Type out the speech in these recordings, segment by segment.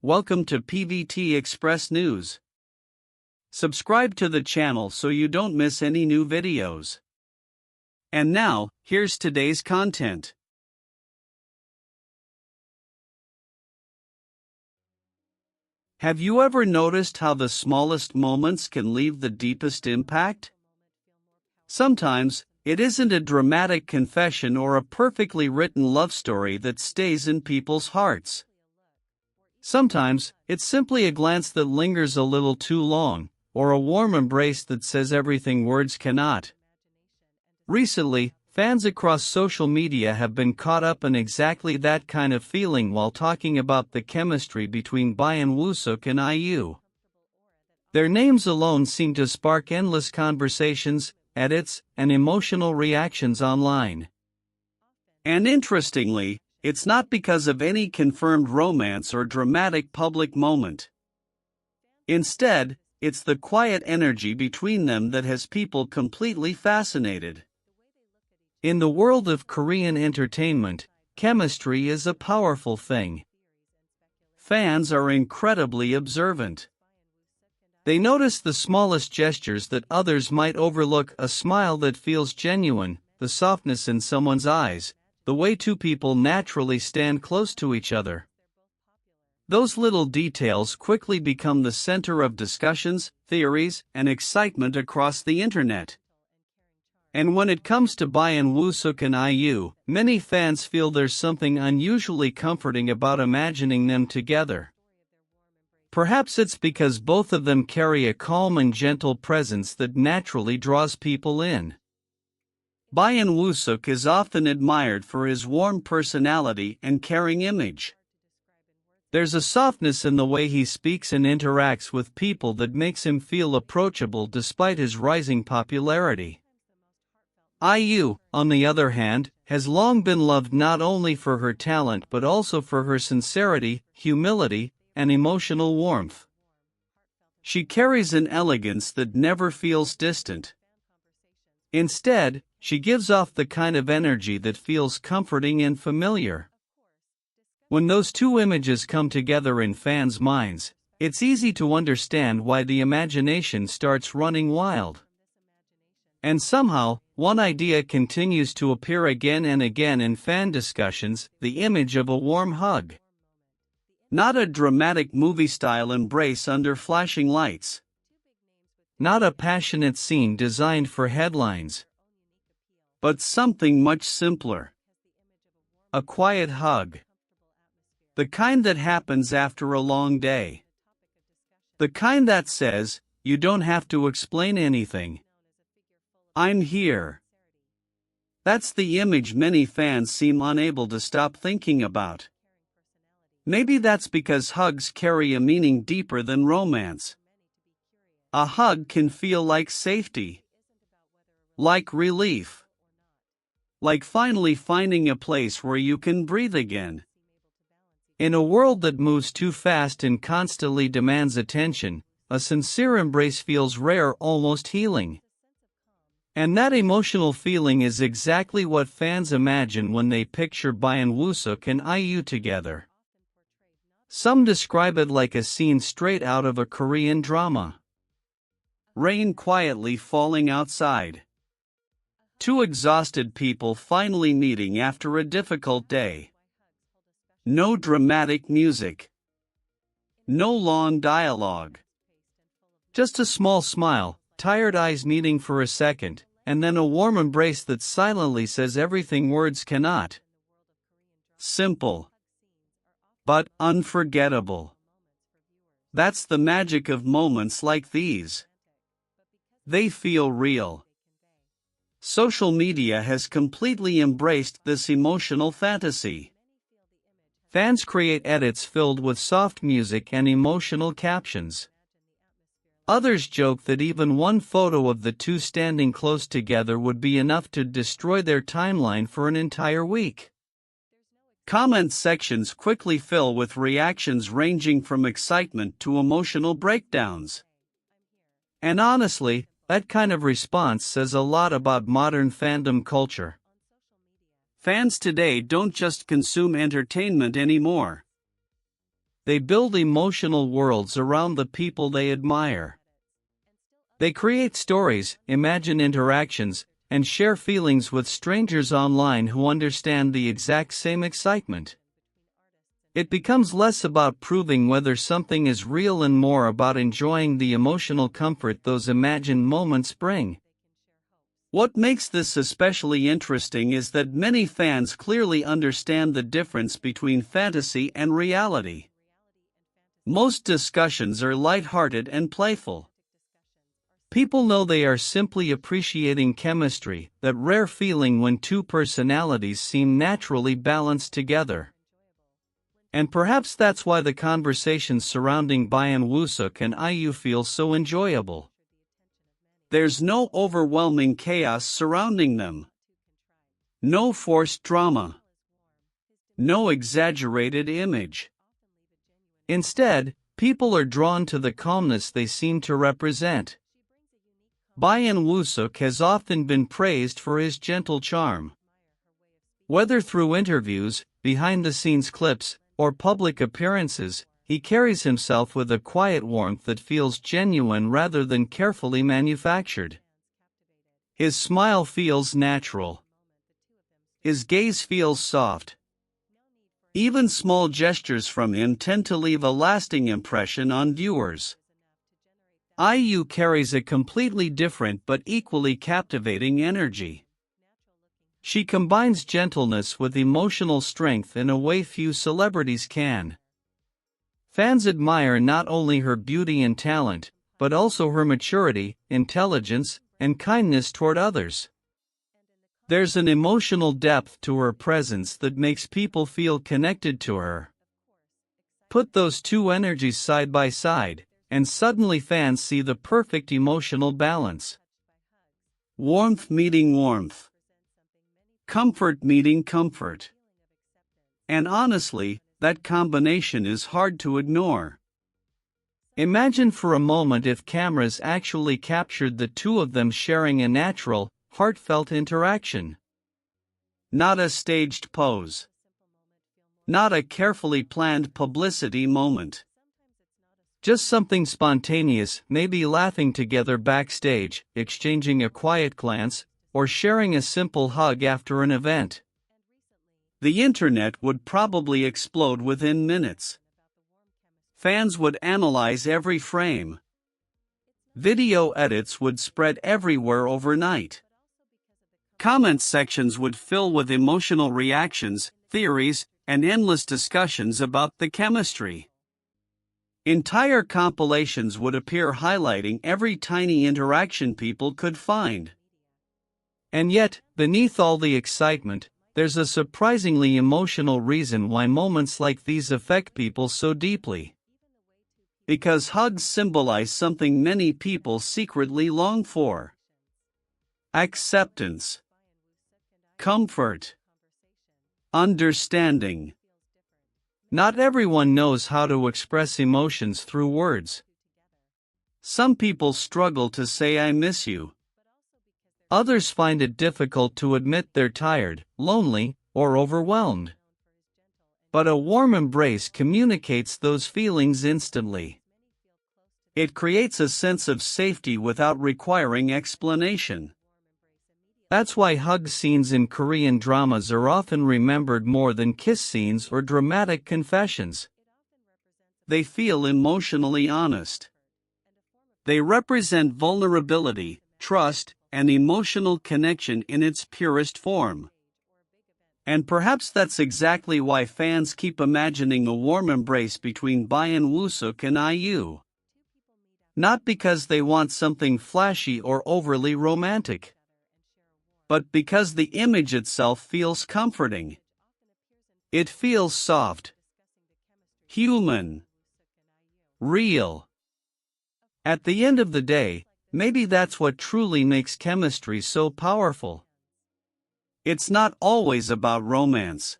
Welcome to PVT Express News. Subscribe to the channel so you don't miss any new videos. And now, here's today's content. Have you ever noticed how the smallest moments can leave the deepest impact? Sometimes, it isn't a dramatic confession or a perfectly written love story that stays in people's hearts. Sometimes, it's simply a glance that lingers a little too long, or a warm embrace that says everything words cannot. Recently, fans across social media have been caught up in exactly that kind of feeling while talking about the chemistry between Byeon Woo-seok and IU. Their names alone seem to spark endless conversations, edits, and emotional reactions online. And interestingly, it's not because of any confirmed romance or dramatic public moment. Instead, it's the quiet energy between them that has people completely fascinated. In the world of Korean entertainment, chemistry is a powerful thing. Fans are incredibly observant. They notice the smallest gestures that others might overlook: a smile that feels genuine, the softness in someone's eyes, the way two people naturally stand close to each other. Those little details quickly become the center of discussions, theories, and excitement across the internet. And when it comes to Byeon Woo-seok and IU, many fans feel there's something unusually comforting about imagining them together. Perhaps it's because both of them carry a calm and gentle presence that naturally draws people in. Byeon Woo-seok is often admired for his warm personality and caring image. There's a softness in the way he speaks and interacts with people that makes him feel approachable despite his rising popularity. IU, on the other hand, has long been loved not only for her talent but also for her sincerity, humility, and emotional warmth. She carries an elegance that never feels distant. Instead, she gives off the kind of energy that feels comforting and familiar. When those two images come together in fans' minds, it's easy to understand why the imagination starts running wild. And somehow, one idea continues to appear again and again in fan discussions: the image of a warm hug. Not a dramatic movie-style embrace under flashing lights. Not a passionate scene designed for headlines. But something much simpler. A quiet hug. The kind that happens after a long day. The kind that says, "You don't have to explain anything. I'm here." That's the image many fans seem unable to stop thinking about. Maybe that's because hugs carry a meaning deeper than romance. A hug can feel like safety. Like relief. Like finally finding a place where you can breathe again. In a world that moves too fast and constantly demands attention, a sincere embrace feels rare, almost healing. And that emotional feeling is exactly what fans imagine when they picture Byeon Woo-seok and IU together. Some describe it like a scene straight out of a Korean drama. Rain quietly falling outside. Two exhausted people finally meeting after a difficult day. No dramatic music. No long dialogue. Just a small smile, tired eyes meeting for a second, and then a warm embrace that silently says everything words cannot. Simple. But unforgettable. That's the magic of moments like these. They feel real. Social media has completely embraced this emotional fantasy. Fans create edits filled with soft music and emotional captions. Others joke that even one photo of the two standing close together would be enough to destroy their timeline for an entire week. Comment sections quickly fill with reactions ranging from excitement to emotional breakdowns. And honestly, that kind of response says a lot about modern fandom culture. Fans today don't just consume entertainment anymore. they build emotional worlds around the people they admire. They create stories, imagine interactions, and share feelings with strangers online who understand the exact same excitement. It becomes less about proving whether something is real and more about enjoying the emotional comfort those imagined moments bring. What makes this especially interesting is that many fans clearly understand the difference between fantasy and reality. Most discussions are lighthearted and playful. People know they are simply appreciating chemistry, that rare feeling when two personalities seem naturally balanced together. And perhaps that's why the conversations surrounding Byeon Woo-seok and IU feel so enjoyable. There's no overwhelming chaos surrounding them. No forced drama. No exaggerated image. Instead, people are drawn to the calmness they seem to represent. Byeon Woo-seok has often been praised for his gentle charm. Whether through interviews, behind-the-scenes clips, or public appearances, he carries himself with a quiet warmth that feels genuine rather than carefully manufactured. His smile feels natural. His gaze feels soft. Even small gestures from him tend to leave a lasting impression on viewers. IU carries a completely different but equally captivating energy. She combines gentleness with emotional strength in a way few celebrities can. Fans admire not only her beauty and talent, but also her maturity, intelligence, and kindness toward others. There's an emotional depth to her presence that makes people feel connected to her. Put those two energies side by side, and suddenly fans see the perfect emotional balance. Warmth meeting warmth. Comfort meeting comfort. And honestly, that combination is hard to ignore. Imagine for a moment if cameras actually captured the two of them sharing a natural, heartfelt interaction. Not a staged pose. Not a carefully planned publicity moment. Just something spontaneous, maybe laughing together backstage, exchanging a quiet glance, or sharing a simple hug after an event. The internet would probably explode within minutes. Fans would analyze every frame. Video edits would spread everywhere overnight. Comment sections would fill with emotional reactions, theories, and endless discussions about the chemistry. Entire compilations would appear highlighting every tiny interaction people could find. And yet, beneath all the excitement, there's a surprisingly emotional reason why moments like these affect people so deeply. Because hugs symbolize something many people secretly long for. Acceptance. Comfort. Understanding. Not everyone knows how to express emotions through words. Some people struggle to say "I miss you." Others find it difficult to admit they're tired, lonely, or overwhelmed. But a warm embrace communicates those feelings instantly. It creates a sense of safety without requiring explanation. That's why hug scenes in Korean dramas are often remembered more than kiss scenes or dramatic confessions. They feel emotionally honest. They represent vulnerability, trust, and emotional connection in its purest form. And perhaps that's exactly why fans keep imagining a warm embrace between Byeon Woo-seok and IU. Not because they want something flashy or overly romantic, but because the image itself feels comforting. It feels soft, human, real. At the end of the day, maybe that's what truly makes chemistry so powerful. It's not always about romance.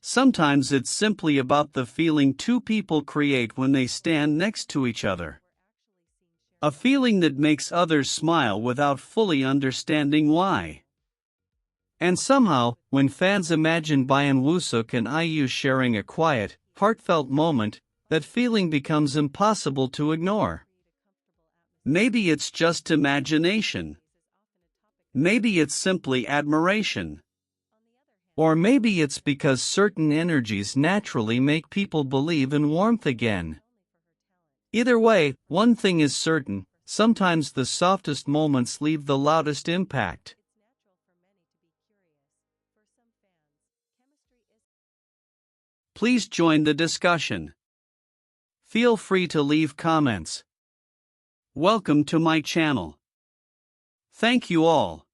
Sometimes it's simply about the feeling two people create when they stand next to each other. A feeling that makes others smile without fully understanding why. And somehow, when fans imagine Byeon Woo-seok and IU sharing a quiet, heartfelt moment, that feeling becomes impossible to ignore. Maybe it's just imagination. Maybe it's simply admiration. Or maybe it's because certain energies naturally make people believe in warmth again. Either way, one thing is certain: sometimes the softest moments leave the loudest impact. Please join the discussion. Feel free to leave comments. Welcome to my channel. Thank you all.